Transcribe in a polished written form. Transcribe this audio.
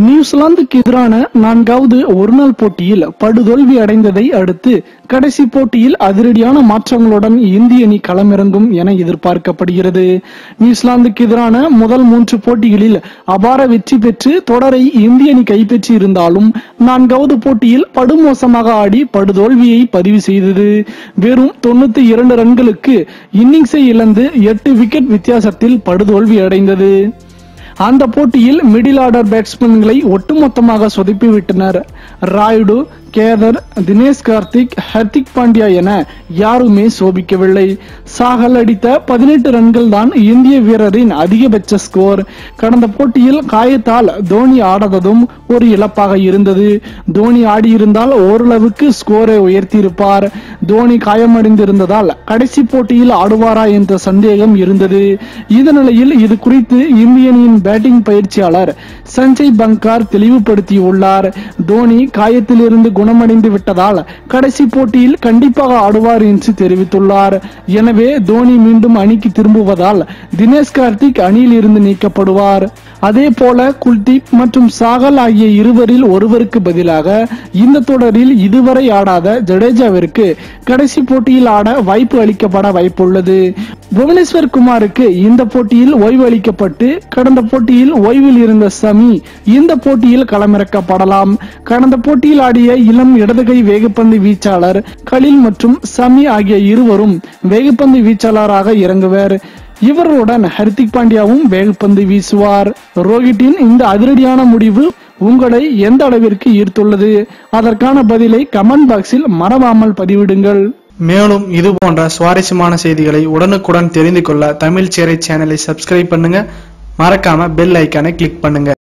நியூசிலாந்துக்கு எதிரான 4வது ஒருநாள் போட்டியில் படுதோல்வி அடைந்ததை அடுத்து கடைசி போட்டியில் அதிரடியான மாற்றங்களுடன் இந்திய அணி களமிறங்கும் என எதிர்பார்க்கப்படுகிறது. நியூசிலாந்துக்கு எதிரான முதல் 3 போட்டிகளில் அபார வெற்றி பெற்று தொடரை இந்திய அணி கைப்பற்றி இருந்தாலும் 4வது போட்டியில் படுமோசமாக ஆடி படுதோல்வியை பதிவு செய்தது. வெறும் 92 ரன்களுக்கு இன்னிங்ஸை இழந்து 8 விக்கெட் வித்தியாசத்தில் படுதோல்வி அடைந்தது. அந்த போட்டியில் மிடில் ஆர்டர் பேட்ஸ்மேன்களை ஒட்டுமொத்தமாக சொதப்பிவிட்டனர். ராயுடு, கேதர், தினேஷ் கார்த்திக், ஹர்திக் பாண்டியா என யாருமே சோபிக்கவில்லை. சாகல் அடித்த 18 ரன்கள் தான் இந்திய வீரரின் அதிகபட்ச ஸ்கோர். கடந்த போட்டியில் காயத்தால் தோனி ஆடாததும் ஒரு இழப்பாக இருந்தது. தோனி ஆடியிருந்தால் ஓரளவுக்கு ஸ்கோரை உயர்த்தியிருப்பார். தோனி காயமடைந்திருந்ததால் கடைசி போட்டியில் ஆடுவாரா என்ற சந்தேகம் இருந்தது. இந்த நிலையில் இது குறித்து இந்திய அணியின் பேட்டிங் பயிற்சியாளர் சஞ்சய் பங்கார் தெளிவுபடுத்தியுள்ளார். தோனி காயத்திலிருந்து குணமடைந்து விட்டதால் கடைசி போட்டியில் கண்டிப்பாக ஆடுவார் என்று தெரிவித்துள்ளார். எனவே தோனி மீண்டும் அணிக்கு திரும்புவதால் தினேஷ் கார்த்திக் அணியில் இருந்து நீக்கப்படுவார். அதே போல குல்தீப் மற்றும் சாகல் ஆகிய இருவரில் ஒருவருக்கு பதிலாக இந்த தொடரில் இதுவரை ஆடாத ஜடேஜாவிற்கு கடைசி போட்டியில் ஆட வாய்ப்பு அளிக்கப்பட வாய்ப்புள்ளது. புவனேஸ்வர் குமாருக்கு இந்த போட்டியில் ஓய்வு அளிக்கப்பட்டு கடந்த போட்டியில் ஓய்வில் இருந்த சமி இந்த போட்டியில் களமிறக்கப்படலாம். கடந்த போட்டியில் ஆடிய இளம் இடதுகை வேகப்பந்து வீச்சாளர் கலில் மற்றும் சமி ஆகிய இருவரும் வேகப்பந்து வீச்சாளராக இறங்குவர். இவருடன் ஹர்திக் பாண்டியாவும் வேகப்பந்து வீசுவார். ரோஹித்தின் இந்த அதிரடியான முடிவு உங்களை எந்த அளவிற்கு ஈர்த்துள்ளது? அதற்கான பதிலை கமெண்ட் பாக்ஸில் மறவாமல் பதிவிடுங்கள். மேலும் இது போன்ற சுவாரஸ்யமான செய்திகளை உடனுக்குடன் தெரிந்து கொள்ள தமிழ் சேரை சேனலை சப்ஸ்கிரைப் பண்ணுங்க. மறக்காம பெல் ஐக்கானை கிளிக் பண்ணுங்க.